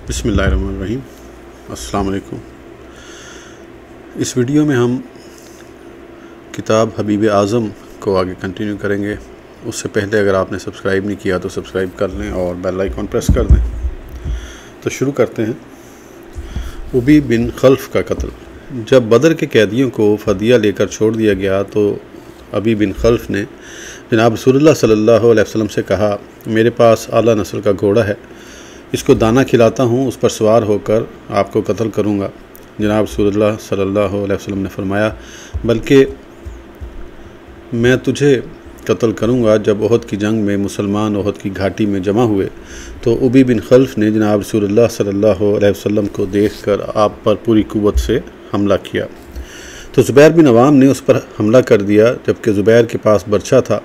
बिस्मिल्लाहिर्रहमानिर्रहीम। अस्सलाम वालेकुम। इस वीडियो में हम किताब हबीब आज़म को आगे कंटिन्यू करेंगे। उससे पहले अगर आपने सब्सक्राइब नहीं किया तो सब्सक्राइब कर लें और बेल आइकन प्रेस कर दें। तो शुरू करते हैं। उबी बिन खल्फ का कत्ल। जब बदर के कैदियों को फ़दिया लेकर छोड़ दिया गया तो अबी बिन खल्फ ने जनाब रसूलुल्लाह सल्लल्लाहु अलैहि वसल्लम से कहा, मेरे पास आला नस्ल का घोड़ा है, इसको दाना खिलाता हूँ, उस पर सवार होकर आपको कत्ल करूँगा। जनाब रसूलुल्लाह सल्लल्लाहु अलैहि वसल्लम ने फरमाया, बल्कि मैं तुझे कत्ल करूँगा। जब ओहद की जंग में मुसलमान ओहद की घाटी में जमा हुए तो उबी बिन खल्फ ने जनाब रसूलुल्लाह सल्लल्लाहु अलैहि वसल्लम को देखकर आप पर पूरी कुव्वत से हमला किया तो ज़ुबैर बिन अवाम ने उस पर हमला कर दिया, जबकि ज़ुबैर के पास बर्छा था।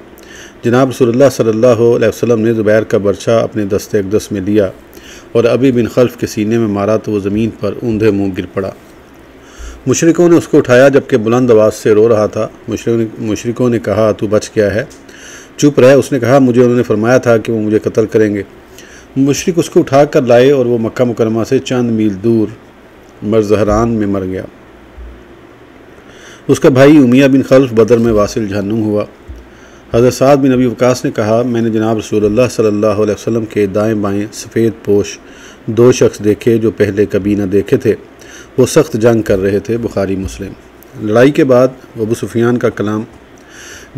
जनाब रसूलुल्लाह सल्लल्लाहु अलैहि वसल्लम ने ज़ुबैर का बर्छा अपने दस्ते अक़दस में लिया और अबी बिन खल्फ के सीने में मारा तो वो ज़मीन पर ऊंधे मुँह गिर पड़ा। मुशरिकों ने उसको उठाया जबकि बुलंद आवाज़ से रो रहा था। मुशरिकों ने कहा, तू बच गया है, चुप रह। उसने कहा, मुझे उन्होंने फरमाया था कि वो मुझे कत्ल करेंगे। मुशरिक उसको उठा कर लाए और वो मक्का मुकरमा से चंद मील दूर मरज़हरान में मर गया। उसका भाई उमिया बिन खल्फ बदर में वासिल जहन्नुम हुआ। हज़रत साद बिन अबी वक़ास ने कहा, मैंने जनाब रसूलुल्लाह सल्लल्लाहु अलैहि वसल्लम के दाएं बाएं सफ़ेद पोश दो शख्स देखे जो पहले कभी न देखे थे। वो सख्त जंग कर रहे थे। बुखारी मुस्लिम। लड़ाई के बाद अबू सुफियान का कलाम।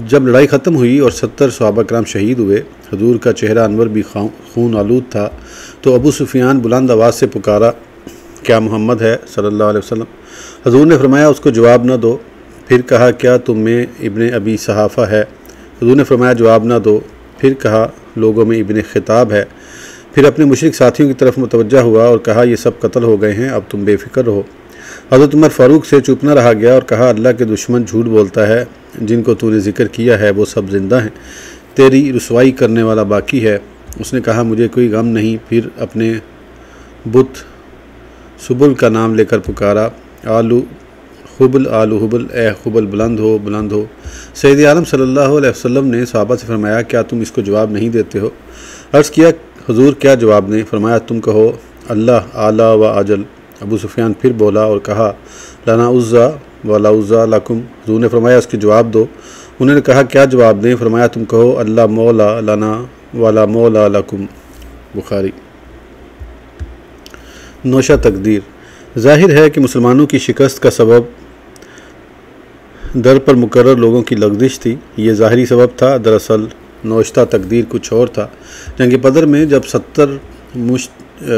जब लड़ाई ख़त्म हुई और 70 सहाबा कराम शहीद हुए, हुजूर का चेहरा अनवर भी खून आलूद था, तो अबू सुफियान बुलंद आवाज़ से पुकारा, क्या मोहम्मद है सल्लल्लाहु अलैहि वसल्लम? हुजूर ने फरमाया, उसको जवाब न दो। फिर कहा, क्या तुम में इब्ने अबी सहाफ़ा है? हुजूर ने फरमाया, जवाब न दो। फिर कहा, लोगों में इब्ने खिताब है। फिर अपने मुशरिक साथियों की तरफ मुतवज्जा हुआ और कहा, ये सब कत्ल हो गए हैं, अब तुम बेफिक्र रहो। हज़रत उमर फ़ारूक से चुप न रहा गया और कहा, अल्लाह के दुश्मन झूठ बोलता है, जिनको तूने ज़िक्र किया है वो सब ज़िंदा हैं, तेरी रुसवाई करने वाला बाकी है। उसने कहा, मुझे कोई गम नहीं। फिर अपने बुत सुबुल का नाम लेकर पुकारा, आलू हुबल आलू हुबल, ए हुबल बुलंद हो बुलंद हो। सैयद आलम सल्लल्लाहु अलैहि वसल्लम ने सहाबा से फरमाया, क्या तुम इसको जवाब नहीं देते हो? अर्ज़ किया, हुजूर क्या जवाब दें? फरमाया, तुम कहो, अल्लाह आला व अजल। अबू सुफियान फिर बोला और कहा, लना उज़्ज़ा व ला उज़्ज़ा लकुम। हुजूर ने फरमाया, उसके जवाब दो। उन्होंने कहा, क्या जवाब दें? फरमाया, तुम कहो, अल्लाह मौला लना वाला मौला लकुम। बुखारी। नौशा तकदीर। ज़ाहिर है कि मुसलमानों की शिकस्त का सबब दर पर मुकर्रर लोगों की लग़ज़िश थी। ये ज़ाहिरी सबब था, दरअसल नौशता तकदीर कुछ और था। जंग बदर में जब 70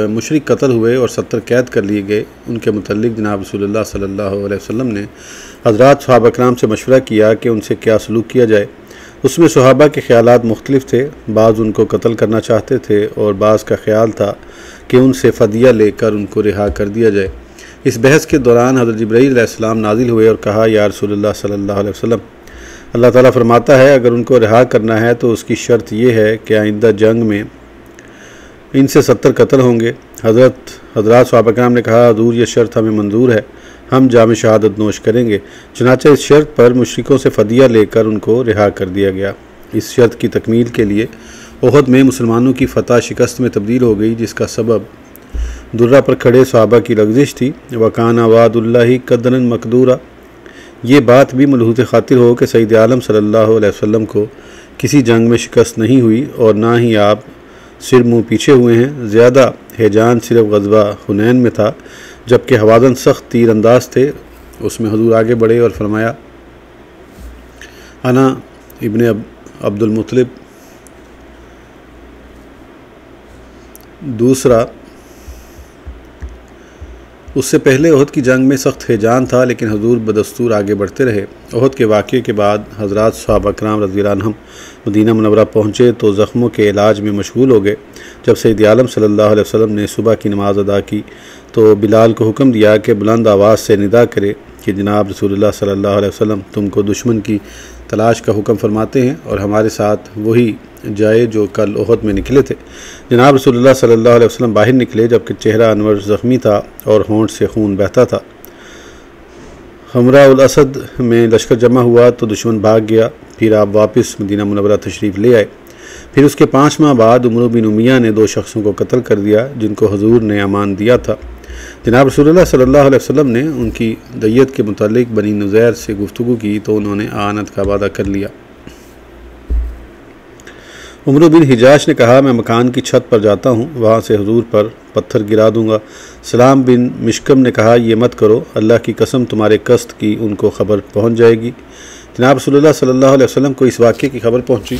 मुशरिक कत्ल हुए और 70 कैद कर लिए गए, उनके मुतल्लिक़ जनाब रसूलुल्लाह सल्लल्लाहु अलैहि वसल्लम ने हज़रात सहाबा कराम से मशवरा किया कि उनसे क्या सलूक किया जाए। उसमें सहाबा के ख़यालात मुख्तलिफ़ थे। बाज़ उनको कत्ल करना चाहते थे और बाज़ का ख़्याल था कि उनसे फ़दिया लेकर उनको रिहा कर दिया जाए। इस बहस के दौरान हज़रत जिब्राईल अलैहिस्सलाम नाज़िल हुए और कहा, या रसूलुल्लाह सल्लल्लाहु अलैहि वसल्लम, अल्लाह ताला फरमाता है, अगर उनको रिहा करना है तो उसकी शर्त यह है कि आइंदा जंग में इनसे 70 कत्ल होंगे। हज़रात सहाबा कराम ने कहा, हुजूर ये शर्त हमें मंजूर है, हम जाम शहादत नोश करेंगे। चुनांचे इस शर्त पर मुशरिकों से फ़दिया लेकर उनको रिहा कर दिया गया। इस शर्त की तकमील के लिए ओहद में मुसलमानों की फ़तह शिकस्त में तब्दील हो गई, जिसका सबब दुर्रा पर खड़े सहाबा की लग़ज़िश थी। वकाना वादुल्लाहि क़दरन मक़दूरा। ये बात भी मलहूज़ खातिर हो कि सैयद आलम सल्लल्लाहु अलैहि वसल्लम को किसी जंग में शिकस्त नहीं हुई और ना ही आप सिर मुँह पीछे हुए हैं। ज़्यादा हैजान सिर्फ ग़ज़वा हुनैन में था, जबकि हवाज़न सख्त तीर अंदाज थे। उसमें हुजूर आगे बढ़े और फरमाया, अना इब्ने अब्दुल मुत्तलिब। दूसरा, उससे पहले ओहद की जंग में सख्त हैजान था, लेकिन हुजूर बदस्तूर आगे बढ़ते रहे। ओहद के वाक़े के बाद हज़रात सहाबा कराम रज़ियल्लाहु अन्हुम मदीना मुनव्वरा पहुँचे तो ज़ख्मों के इलाज में मशगूल हो गए। जब सैयद आलम सल्लल्लाहु अलैहि वसल्लम ने सुबह की नमाज़ अदा की तो बिलाल को हुक्म दिया कि बुलंद आवाज़ से निदा करे कि जनाब रसूलुल्लाह सल्लल्लाहु अलैहि वसल्लम तुमको दुश्मन की तलाश का हुक्म फरमाते हैं और हमारे साथ वही जाए जो कल ओहद में निकले थे। जनाब रसूलुल्लाह सल्लल्लाहु अलैहि वसल्लम बाहर निकले, जबकि चेहरा अनवर ज़ख्मी था और होंठ से खून बहता था। हमरा उल असद में लश्कर जमा हुआ तो दुश्मन भाग गया। फिर आप वापस मदीना मुनव्वरा तशरीफ़ ले आए। फिर उसके 5 माह बाद उमर बिन उमिया ने 2 शख्सों को कत्ल कर दिया जिनको हुजूर ने अमान दिया था। जनाब रसूलुल्लाह सल्लल्लाहु अलैहि वसल्लम ने उनकी दैयत के मुतालिक बनी नुज़ैर से गुफ्तगू की तो उन्होंने आनत का वादा कर लिया। उमर बिन हिजाश ने कहा, मैं मकान की छत पर जाता हूँ, वहाँ से हुजूर पर पत्थर गिरा दूँगा। सलाम बिन मिशकम ने कहा, ये मत करो, अल्लाह की कसम तुम्हारे कस्त की उनको ख़बर पहुँच जाएगी। जनाब रसूलुल्लाह सल्लल्लाहु अलैहि वसल्लम को इस वाक़े की खबर पहुँची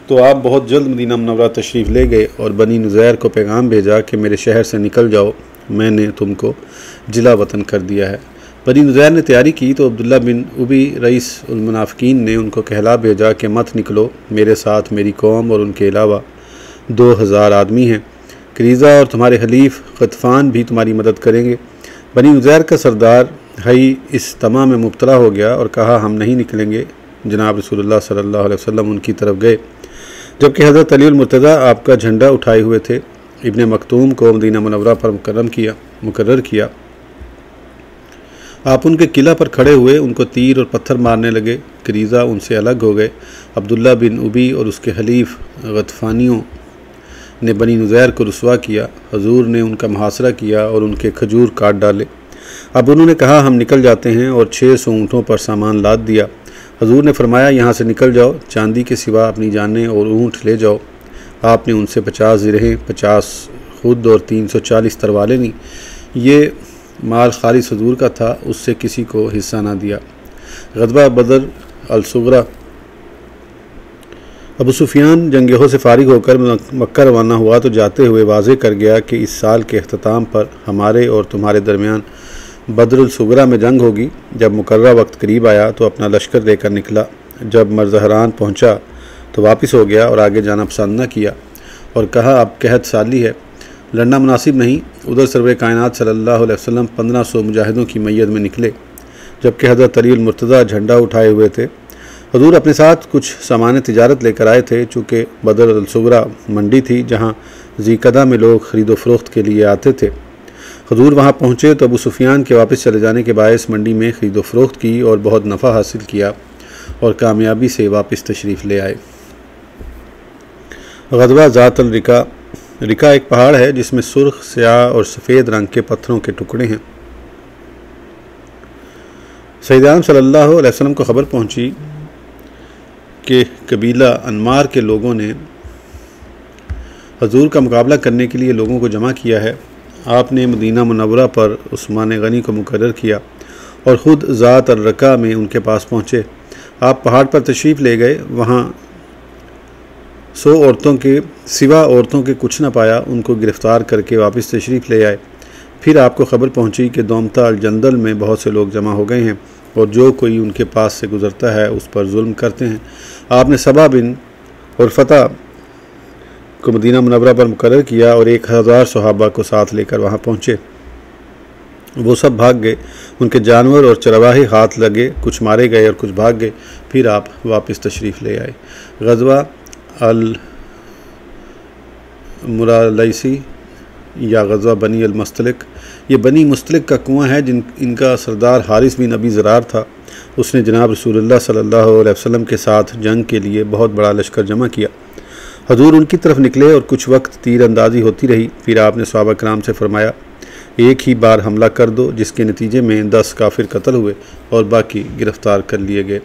तो आप बहुत जल्द मदीना मुनव्वरा तशरीफ़ ले गए और बनी नुज़ैर को पैगाम भेजा कि मेरे शहर से निकल जाओ, मैंने तुमको जिला वतन कर दिया है। बनी नुज़ैर ने तैयारी की तो अब्दुल्ला बिन उबी रईस उल मुनाफ़िकीन ने उनको कहला भेजा कि मत निकलो, मेरे साथ मेरी कौम और उनके अलावा 2000 आदमी हैं। करीज़ा और तुम्हारे हलीफ ग़तफ़ान भी तुम्हारी मदद करेंगे। बनी नुज़ैर का सरदार हई इस तमा में मुब्तला हो गया और कहा, हम नहीं निकलेंगे। जनाब रसूलुल्लाह सल्लल्लाहु अलैहि वसल्लम उनकी तरफ गए, जबकि हज़रत अली मुर्तज़ा आपका झंडा उठाए हुए थे। इब्ने मखतूम को मदीना मुनव्वरा पर मुकर्रर किया। आप उनके किला पर खड़े हुए, उनको तीर और पत्थर मारने लगे। करीज़ा उनसे अलग हो गए। अब्दुल्ला बिन उबी और उसके हलीफ ग़तफ़ानियों ने बनी नुज़ैर को रुसवा किया। हुजूर ने उनका मुहासरा किया और उनके खजूर काट डाले। अब उन्होंने कहा, हम निकल जाते हैं, और 600 ऊँटों पर सामान लाद दिया। हुजूर ने फरमाया, यहाँ से निकल जाओ, चांदी के सिवा अपनी जानें और ऊँट ले जाओ। आपने उनसे 50 ज़िरहें, 50 खुद और 340 तरवालें लीं। ये माल खालिस हुजूर का था, उससे किसी को हिस्सा ना दिया। ग़ज़वा बदर अल-सुग़रा। अबू सुफियान जंगेहों से फारिग होकर मक्का रवाना हुआ तो जाते हुए वाज़े कर गया कि इस साल के अख्ताम पर हमारे और तुम्हारे दरमियान बदरुल-सुग़रा में जंग होगी। जब मुकर्ररा वक्त करीब आया तो अपना लश्कर लेकर निकला। जब मरज़हरान पहुँचा तो वापस हो गया और आगे जाना पसंद न किया और कहा, अब कहत साली है, लड़ना मुनासिब नहीं। उधर सरवर कायनात सल्लल्लाहु अलैहि वसल्लम 1500 मुजाहिदों की मैयत में निकले, जबकि हज़रत अली मुर्तज़ा झंडा उठाए हुए थे। हुजूर अपने साथ कुछ सामान तिजारत लेकर आए थे। चूँकि बदर अल-सुग़रा मंडी थी जहाँ ज़ीक़दा में लोग ख़रीद व फ़रोख्त के लिए आते थे। हुजूर वहाँ पहुँचे तो अबू सुफियान के वापस चले जाने के बायस मंडी में ख़रीद व फ़रोख्त की और बहुत नफ़ा हासिल किया और कामयाबी से वापस तशरीफ़ ले आए। ग़ज़वा ज़ात अल-रिका। रिका एक पहाड़ है जिसमें सुर्ख, स्याह और सफ़ेद रंग के पत्थरों के टुकड़े हैं। सैयद आलम सल्लल्लाहु अलैहि वसल्लम को ख़बर पहुँची कि कबीला अनमार के लोगों ने हुजूर का मुकाबला करने के लिए लोगों को जमा किया है। आपने मदीना मुनव्वरा पर उस्मान गनी को मुकर्रर किया और ख़ुद ज़ात अल-रिका में उनके पास पहुँचे। आप पहाड़ पर तशरीफ़ ले गए। वहाँ 100 औरतों के सिवा औरतों के कुछ न पाया। उनको गिरफ़्तार करके वापस तशरीफ़ ले आए। फिर आपको ख़बर पहुँची कि दोमता अल-जंदल में बहुत से लोग जमा हो गए हैं और जो कोई उनके पास से गुज़रता है उस पर जुल्म करते हैं। आपने सबा बिन और फ़ता को मदीना मुनव्वरा पर मुकर्रर किया और 1000 सहाबा को साथ लेकर वहाँ पहुँचे। वो सब भाग गए। उनके जानवर और चरवाहे हाथ लगे, कुछ मारे गए और कुछ भाग गए। फिर आप वापस तशरीफ़ ले आए। ग़ज़वा अल मुरालैसी या ग़ज़वा बनी अल मुस्तलिक। ये बनी मुस्तलिक का कुआं है इनका सरदार हारिस बिन अबी ज़रार था। उसने जनाब रसूलुल्लाह सल्लल्लाहु अलैहि वसल्लम के साथ जंग के लिए बहुत बड़ा लश्कर जमा किया। हुजूर उनकी तरफ निकले और कुछ वक्त तीर अंदाज़ी होती रही। फिर आपने सहाबा कराम से फरमाया, एक ही बार हमला कर दो, जिसके नतीजे में 10 काफिर कत्ल हुए और बाकी गिरफ़्तार कर लिए गए,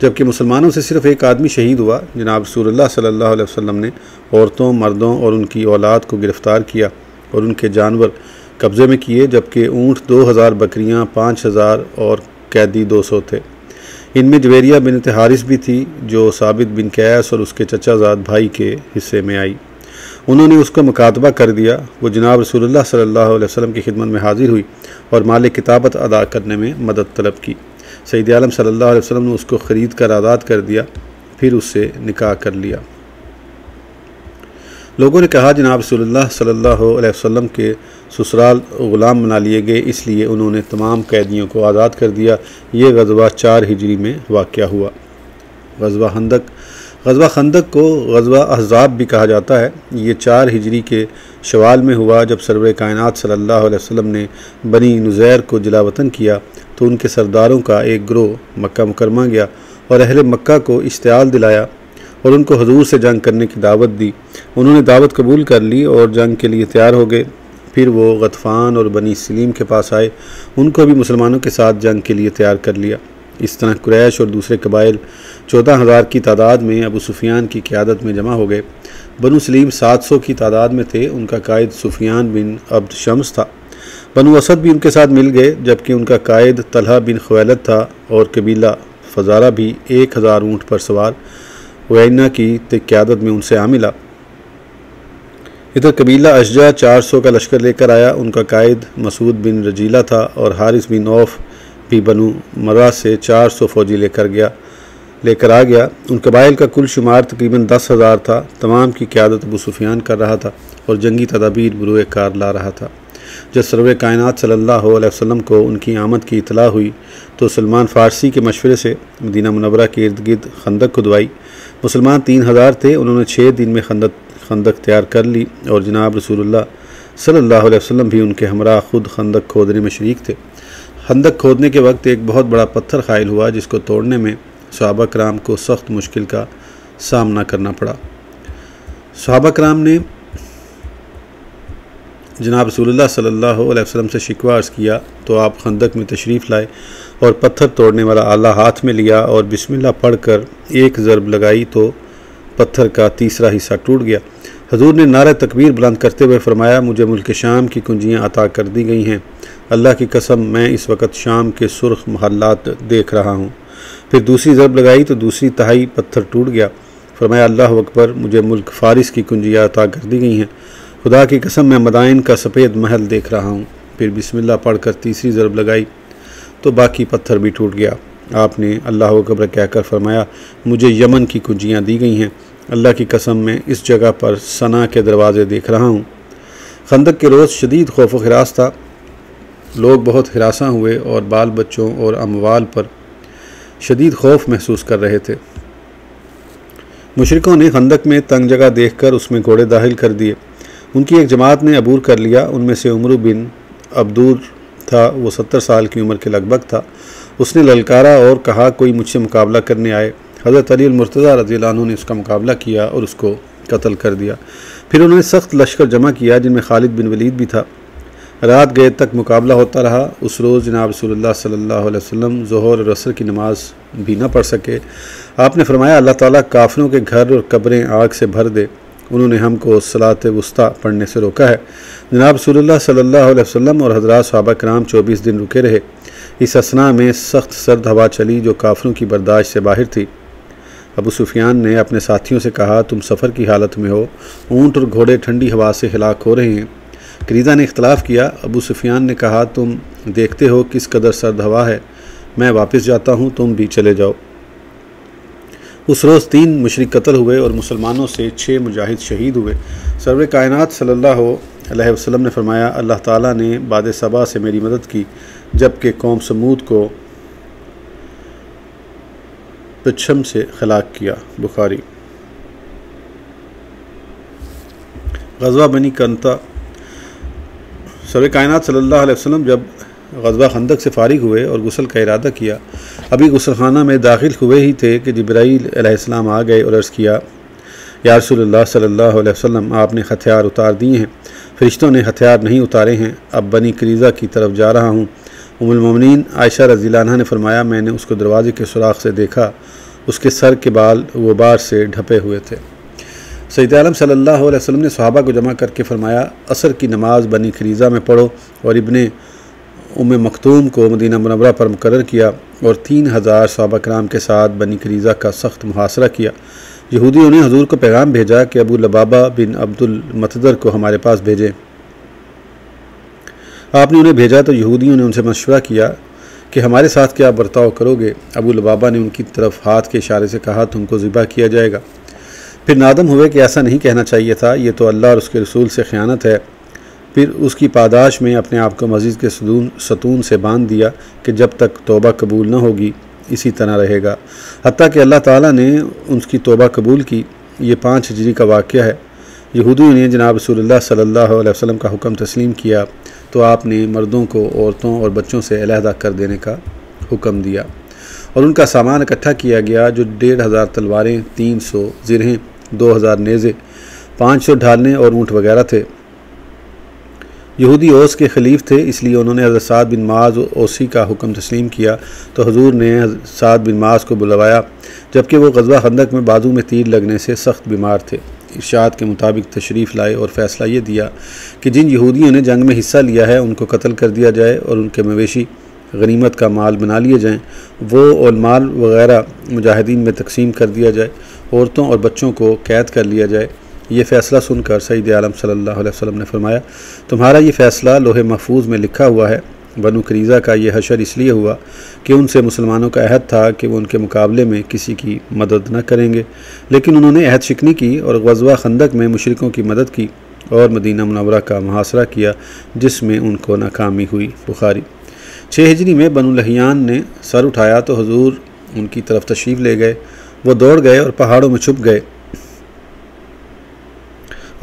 जबकि मुसलमानों से सिर्फ़ एक आदमी शहीद हुआ। जनाब रसूलुल्लाह सल्लल्लाहु अलैहि वसल्लम ने औरतों, मर्दों और उनकी औलाद को गिरफ़्तार किया और उनके जानवर कब्ज़े में किए, जबकि ऊँट 2000, बकरियाँ 5000 और कैदी 200 थे। इनमें जवेरिया बिनत हारिस भी थी जो साबित बिन कैस और उसके चचाजाद भाई के हिस्से में आई। उन्होंने उसका मुकातबा कर दिया। वो जनाब रसूलुल्लाह सल्लल्लाहु अलैहि वसल्लम की खिदमत में हाजिर हुई और माल किताबत अदा करने में मदद तलब की। सैयद आलम सल्लल्लाहु अलैहि वसल्लम ने उसको ख़रीद कर आज़ाद कर दिया, फिर उससे निकाह कर लिया। लोगों ने कहा, जनाब रसूलुल्लाह सल्लल्लाहु अलैहि वसल्लम के ससुराल ग़ुलाम बना लिए गए, इसलिए उन्होंने तमाम कैदियों को आज़ाद कर दिया। ये ग़ज़वा 4 हिजरी में वाक़या हुआ। ग़ज़वा खंदक। ग़ज़वा खंदक को ग़ज़वा अहज़ाब भी कहा जाता है। ये 4 हिजरी के शवाल में हुआ। जब सरवर कायनात सल्लल्लाहु अलैहि वसल्लम ने बनी नुज़ैर को जिलावतन किया तो उनके सरदारों का एक ग्रोह मक्का मुकरमा गया और अहले मक्का को इश्तिआल दिलाया। और उनको हुजूर से जंग करने की दावत दी। उन्होंने दावत कबूल कर ली और जंग के लिए तैयार हो गए। फिर वो गतफ़ान और बनी सलीम के पास आए, उनको भी मुसलमानों के साथ जंग के लिए तैयार कर लिया। इस तरह कुरैश और दूसरे कबाइल 14,000 की तादाद में अबू सुफियान की क़यादत में जमा हो गए। बनु सलीम 700 की तादाद में थे, उनका कायद सुफियान बिन अब्द शम्स था। बनु असद भी उनके साथ मिल गए, जबकि उनका कायद तलहा बिन खुवैलद था और कबीला फ़ज़ारा भी 1000 ऊँट पर सवार उयैना की क़यादत में उनसे आ मिला। इधर कबीला अशजा 400 का लश्कर लेकर आया, उनका कायद मसूद बिन रजीला था और हारिस बिन औफ भी बनु मर्रा से 400 फ़ौजी लेकर आ गया। उन कबाइल का कुल शुमार तकरीबन 10,000 था। तमाम की क़यादत अबू सुफियान कर रहा था और जंगी तदाबीर बुरुए कार ला रहा था। जब सरवर कायनात सल्लल्लाहु अलैहि वसल्लम को उनकी आमद की इतला हुई तो सलमान फ़ारसी के मशवरे से मदीना मुनव्वरा के इर्द गिर्द खंदक खुदवाई। मुसलमान 3000 थे, उन्होंने 6 दिन में खंदक तैयार कर ली और जनाब रसूलुल्लाह सल्लल्लाहु अलैहि वसल्लम भी उनके हमरा खुद खंदक खोदने में शरीक थे। खंदक खोदने के वक्त एक बहुत बड़ा पत्थर खाइल हुआ, जिसको तोड़ने में सहाबा कराम को सख्त मुश्किल का सामना करना पड़ा। सहाबा कराम ने जनाब रसूलुल्लाह सल्लल्लाहु अलैहि वसल्लम से शिकवा अर्ज़ किया तो आप खंदक में तशरीफ़ लाए और पत्थर तोड़ने वाला आला हाथ में लिया और बिस्मिल्लाह पढ़कर एक ज़रब लगाई तो पत्थर का तीसरा हिस्सा टूट गया। हजूर ने नारा तकबीर बुलंद करते हुए फरमाया, मुझे मुल्क शाम की कुंजियाँ अता कर दी गई हैं। अल्लाह की कसम, मैं इस वक्त शाम के सुर्ख महल्लात देख रहा हूँ। फिर दूसरी ज़रब लगाई तो दूसरी तहाई पत्थर टूट गया। फरमाया, अल्लाह अकबर, मुझे मुल्क फ़ारिस की कुंजियाँ अता कर दी गई हैं। खुदा की कसम, मैं मदाइन का सफ़ेद महल देख रहा हूँ। फिर बिस्मिल्लाह पढ़कर तीसरी ज़रब लगाई तो बाकी पत्थर भी टूट गया। आपने अल्लाह अकबर कहकर फरमाया, मुझे यमन की कुंजियाँ दी गई हैं। अल्लाह की कसम, मैं इस जगह पर सना के दरवाज़े देख रहा हूँ। खंदक के रोज़ शदीद खौफ व हिरास था। लोग बहुत हिरासा हुए और बाल बच्चों और अमवाल पर शदीद खौफ महसूस कर रहे थे। मुशरिकों ने खंदक में तंग जगह देखकर उसमें घोड़े दाखिल कर दिए। उनकी एक जमात ने अबूर कर लिया। उनमें से उमर बिन अब्दूर था, वो 70 साल की उम्र के लगभग था। उसने ललकारा और कहा, कोई मुझसे मुकाबला करने आए। हज़रत अली मुर्तज़ा रज़ियल्लाहु अन्हु ने उसका मुकाबला किया और उसको कत्ल कर दिया। फिर उन्होंने सख्त लश्कर जमा किया, जिनमें खालिद बिन वलीद भी था। रात गए तक मुकाबला होता रहा। उस रोज़ जनाब रसूलुल्लाह सल्लल्लाहु अलैहि वसल्लम ज़ोहर और असर की नमाज भी न पढ़ सके। आपने फरमाया, अल्लाह ताला काफिरों के घर और कब्रें आग से भर दे। उन्होंने हमको सलात वुस्ता पढ़ने से रोका है। जनाब रसूलुल्लाह सल्लल्लाहु अलैहि वसल्लम और हज़रात सहाबा कराम 24 दिन रुके रहे। इस असना में सख्त सर्द हवा चली जो काफिरों की बर्दाश्त से बाहर थी। अबू सुफियान ने अपने साथियों से कहा, तुम सफ़र की हालत में हो, ऊँट और घोड़े ठंडी हवा से हिलाक हो रहे हैं। करीज़ा ने इख्तलाफ किया। अबू सुफियान ने कहा, तुम देखते हो किस कदर सर्द हवा है, मैं वापस जाता हूँ, तुम भी चले जाओ। उस रोज़ 3 मुशरिक कत्ल हुए और मुसलमानों से 6 मुजाहिद शहीद हुए। सरवर कायनात सल्लल्लाहु अलैहि वसल्लम ने फरमाया, अल्लाह ताला ने बाद सबा से मेरी मदद की, जबकि कौम समूद को पच्छम से खलाक किया। बुखारी। ग़ज़वा बनी कंता। सरवर कायनात सल्लल्लाहु अलैहि वसल्लम जब ग़ज़वा खंदक से फ़ारिग हुए और गुस्ल का इरादा किया, अभी गुस्लखाना में दाखिल हुए ही थे कि जिब्राईल अलैहिस्सलाम आ गए और अर्ज़ किया, या रसूलुल्लाह सल्लल्लाहु अलैहि वसल्लम, आपने हथियार उतार दिए हैं। फ़रिश्तों ने हथियार नहीं उतारे हैं। अब बनी करीज़ा की तरफ जा रहा हूँ। उम्मुल मोमिनीन आयशा रज़ियल्लाहु अन्हा ने फरमाया, मैंने उसको दरवाज़े के सुराख से देखा, उसके सर के बाल गुबार से ढपे हुए थे। सैयद आलम सल्लल्लाहु अलैहि वसल्लम ने सहाबा को जमा करके फरमाया, असर की नमाज बनी करीज़ा में पढ़ो और इब्ने उम्मे मखतूम को मदीना मुनव्वरा पर मुकर्रर किया और 3000 सहाबा कराम के साथ बनी करीज़ा का सख्त मुहासरा किया। यहूदियों ने हजूर को पैगाम भेजा कि अबू लबाबा बिन अब्दुल मतदर को हमारे पास भेजें। आपने उन्हें भेजा तो यहूदियों ने उनसे मशवरा किया कि हमारे साथ क्या बर्ताव करोगे। अबू लबाबा ने उनकी तरफ हाथ के इशारे से कहा, तुमको ज़िबा किया जाएगा। फिर नादम हुए कि ऐसा नहीं कहना चाहिए था, ये तो अल्लाह और उसके रसूल से ख़यानत है। फिर उसकी पादाश में अपने आप को मस्जिद के सतून से बांध दिया कि जब तक तौबा कबूल न होगी इसी तरह रहेगा, हत्ता कि अल्लाह ताला ने उसकी तौबा कबूल की। ये 5 हिजरी का वाक़या है। यहूदियों ने जनाब रसूलुल्लाह सल्लल्लाहु अलैहि वसल्लम का हुक्म तस्लीम किया तो आपने मर्दों को औरतों और बच्चों से अलहदा कर देने का हुक्म दिया और उनका सामान इकट्ठा किया गया जो 1500 तलवारें, 300 ज़िरहें, 2000 नेज़े, 500 ढालने और ऊँट वगैरह थे। यहूदी ओस के खलीफ थे, इसलिए उन्होंने हज़रत साद बिन माज ओसी का हुक्म तस्लीम किया। तो हुजूर ने साद बिन माज को बुलवाया, जबकि वो ग़ज़वा खंदक में बाजू में तीर लगने से सख्त बीमार थे। इरशाद के मुताबिक तशरीफ़ लाए और फ़ैसला ये दिया कि जिन यहूदियों ने जंग में हिस्सा लिया है उनको कत्ल कर दिया जाए और उनके मवेशी गनीमत का माल बना लिए जाएँ। वो और माल वगैरह मुजाहिदीन में तकसीम कर दिया जाए। औरतों और बच्चों को कैद कर लिया जाए। ये फ़ैसला सुनकर सईद आलम सल्लल्लाहु अलैहि वसल्लम ने फरमाया, तुम्हारा ये फ़ैसला लोहे महफूज में लिखा हुआ है। बनु करीज़ा का ये हशर इसलिए हुआ कि उनसे मुसलमानों का अहद था कि वो उनके मुकाबले में किसी की मदद न करेंगे, लेकिन उन्होंने अहद शिकनी की और ग़ज़वा खंदक में मुशरिकों की मदद की और मदीना मुनव्वरा का मुहासरा किया, जिसमें उनको नाकामी हुई। बुखारी। 6 हिजरी में बनु लहियान ने सर उठाया तो हुजूर उनकी तरफ तशरीफ़ ले गए। वो दौड़ गए और पहाड़ों में छुप गए।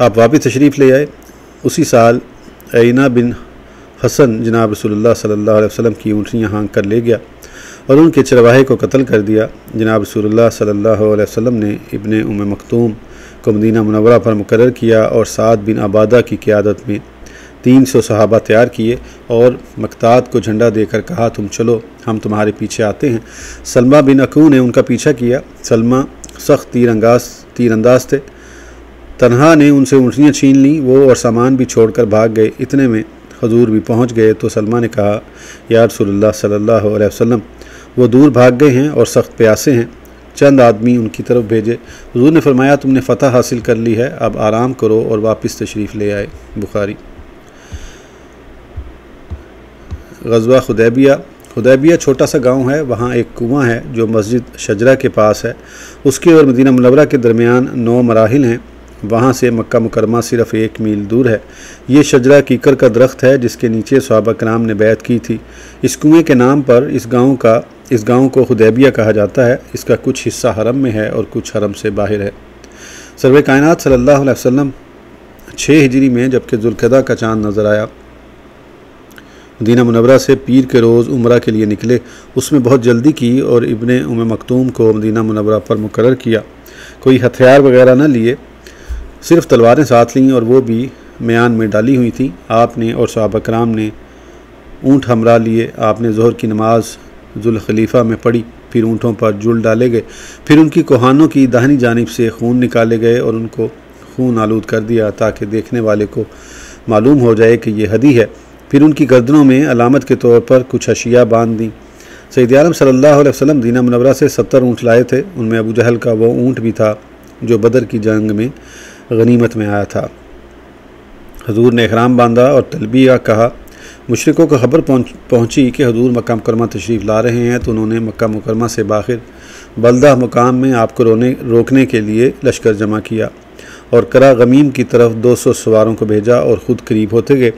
आप वापस तशरीफ़ ले आए। उसी साल ऐना बिन हसन जनाब रसूलुल्लाह सल्लल्लाहु अलैहि वसल्लम की ऊँटनियाँ हाँक कर ले गया और उनके चरवाहे को कत्ल कर दिया। जनाब रसूलुल्लाह सल्लल्लाहु अलैहि वसल्लम ने इब्ने उम्मे मक्तूम को मदीना मुनव्वरा पर मुकर्रर किया और साद बिन अबादा की क़ियादत में 300 सहाबा तैयार किए और मकताद को झंडा देकर कहा, तुम चलो, हम तुम्हारे पीछे आते हैं। सलमा बिन अकू ने उनका पीछा किया। सलमा सख्त तीरंदाज थे। तन्हा ने उनसे ऊँटनियाँ छीन ली। वो और सामान भी छोड़कर भाग गए। इतने में हुजूर भी पहुँच गए तो सलमा ने कहा, या रसूलुल्लाह सल्लल्लाहु अलैहि वसल्लम, वो दूर भाग गए हैं और सख्त प्यासे हैं। चंद आदमी उनकी तरफ भेजे। हुजूर ने फरमाया, तुमने फ़तह हासिल कर ली है, अब आराम करो और वापस तशरीफ़ ले आए। बुखारी। ग़ज़वा हुदैबिया छोटा सा गांव है। वहाँ एक कुआं है जो मस्जिद शजरा के पास है। उसके और मदीना मुनव्वरा के दरमियान 9 मराहिल हैं। वहाँ से मक्का मुकरमा सिर्फ़ 1 मील दूर है। ये शजरा कीकर का दरख्त है जिसके नीचे सहाबा कराम ने बैत की थी। इस कुएं के नाम पर इस गांव को हुदैबिया कहा जाता है। इसका कुछ हिस्सा हरम में है और कुछ हरम से बाहर है। सर्वे कायनात सल्लल्लाहु अलैहि वसल्लम 6 हिजरी में जबकि ज़ुल्क़दा का चाँद नज़र आया, मदीना मुनव्वरा से पीर के रोज़ उम्रा के लिए निकले। उसमें बहुत जल्दी की और इब्ने उम्मे मक्तूम को मदीना मुनव्वरा पर मुकर्रर किया। कोई हथियार वगैरह न लिए, सिर्फ़ तलवारें साथ लीं और वो भी म्यान में डाली हुई थी। आपने और सहाबा कराम ने ऊँट हमरा लिए। आपने ज़ोहर की नमाज जुल खलीफ़ा में पढ़ी, फिर ऊँटों पर जुल डाले गए। फिर उनकी कोहानों की दाहिनी जानिब से खून निकाले गए और उनको खून आलूद कर दिया ताकि देखने वाले को मालूम हो जाए कि ये हदी है। फिर उनकी गर्दनों में अलामत के तौर पर कुछ अशिया बांध दी। सईद आलम सल्लल्लाहु अलैहि वसल्लम मदीना मुनव्वरा से 70 ऊँट लाए थे। उनमें अबू जहल का वो ऊँट भी था जो बदर की जंग में गनीमत में आया था। हुजूर ने इहराम बांधा और तलबिया कहा। मुशरिकों को खबर पहुंची कि हुजूर मक्का मुकरमा तशरीफ़ ला रहे हैं, तो उन्होंने मक्का मुकरमा से बाहर बल्दा मुकाम में आपको रोकने के लिए लश्कर जमा किया और करा गमीम की तरफ 200 सवारों को भेजा और ख़ुद करीब होते गए।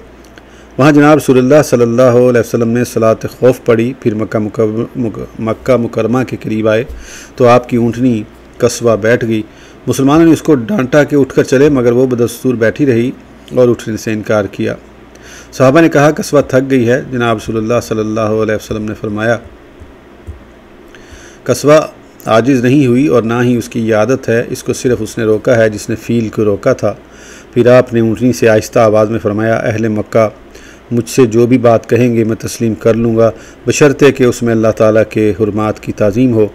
वहाँ जनाब रसूलुल्लाह सल्लल्लाहु अलैहि वसल्लम ने सलात खौफ पढ़ी। फिर मक्का मुकरमा के करीब आए तो आपकी ऊँटनी कस्बा बैठ गई। मुसलमानों ने उसको डांटा कि उठकर चले, मगर वो बदस्तूर बैठी रही और उठने से इनकार किया। सहाबा ने कहा, कस्बा थक गई है। जनाब रसूलुल्लाह सल्लल्लाहु अलैहि वसल्लम ने फरमाया, कस्बा आजिज़ नहीं हुई और ना ही उसकी ये आदत है, इसको सिर्फ़ उसने रोका है जिसने फ़ील को रोका था। फिर आपने ऊँटनी से आहिस्ता आवाज़ में फरमाया, अहले मक्का मुझसे जो भी बात कहेंगे मैं तस्लीम कर लूँगा, बशर्ते कि उसमें अल्लाह ताला के हुर्मात की ताज़ीम हो।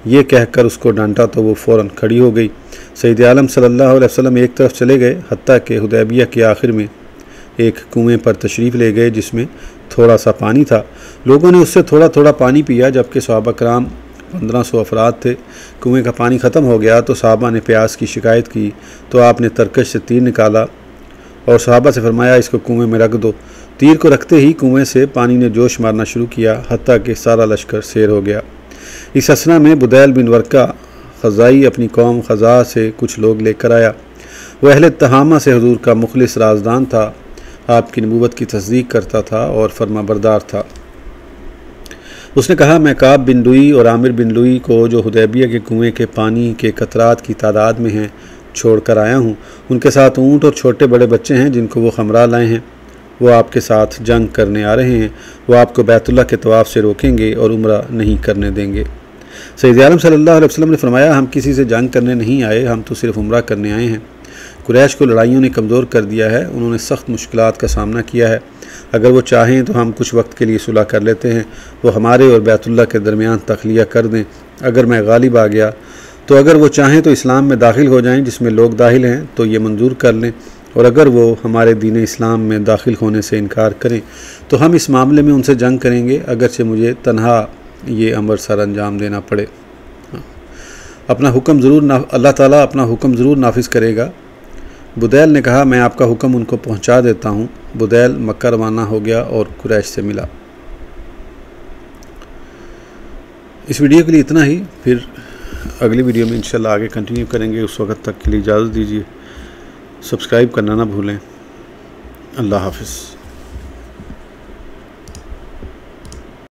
ये कहकर उसको डांटा तो वो फ़ौरन खड़ी हो गई। सईद आलम सल्लल्लाहु अलैहि वसल्लम एक तरफ चले गए, हत्ता कि हुदैबिया के आखिर में एक कुएं पर तशरीफ़ ले गए जिसमें थोड़ा सा पानी था। लोगों ने उससे थोड़ा थोड़ा पानी पिया, जबकि सहाबा कराम 1500 अफराद थे। कुएं का पानी ख़त्म हो गया तो सहाबा ने प्यास की शिकायत की, तो आपने तरकश से तीर निकाला और सहाबा से फरमाया, इसको कुएं में रख दो। तीर को रखते ही कुएं से पानी ने जोश मारना शुरू किया, हत्ता कि सारा लश्कर सैर हो गया। इस असना में बुदैल बिन वर्का ख़ज़ाई अपनी कौम ख़ज़ा से कुछ लोग लेकर आया। वह अहले तहामा से हुजूर का मुखलिस राजदान था, आपकी नबूवत की तस्दीक करता था और फरमाबरदार था। उसने कहा, मैं काब बिन लुई और आमिर बिन लुई को जो हुदैबिया के कुएं के पानी के कतरात की तादाद में हैं छोड़ कर आया हूँ। उनके साथ ऊँट और छोटे बड़े बच्चे हैं जिनको वो हमरा लाए हैं। वो आपके साथ जंग करने आ रहे हैं, वो आपको बैतुल्लाह के तवाफ़ से रोकेंगे और उम्रा नहीं करने देंगे। सैयद आलम सल्लल्लाहु अलैहि वसल्लम ने फरमाया, हम किसी से जंग करने नहीं आए, हम तो सिर्फ उम्रा करने आए हैं। कुरैश को लड़ाइयों ने कमज़ोर कर दिया है, उन्होंने सख्त मुश्किलात का सामना किया है। अगर वो चाहें तो हम कुछ वक्त के लिए सुलह कर लेते हैं, वो हमारे और बैतुल्लाह के दरमियान तखलिया कर दें। अगर मैं गालिब आ गया तो अगर वो चाहें तो इस्लाम में दाखिल हो जाएं जिसमें लोग दाखिल हैं तो ये मंजूर कर लें, और अगर वो हमारे दीन इस्लाम में दाखिल होने से इनकार करें तो हम इस मामले में उनसे जंग करेंगे, अगरचे मुझे तन्हा ये अमर सर अंजाम देना पड़े। अपना हुक्म ज़रूर अल्लाह ताला अपना हुक्म ज़रूर नाफिज करेगा। बुदैल ने कहा, मैं आपका हुक्म उनको पहुंचा देता हूं। बुदैल मक्का रवाना हो गया और कुरैश से मिला। इस वीडियो के लिए इतना ही, फिर अगली वीडियो में इंशाल्लाह आगे कंटिन्यू करेंगे। उस वक्त तक के लिए इजाज़त दीजिए। सब्सक्राइब करना ना भूलें। अल्लाह हाफ़िज़।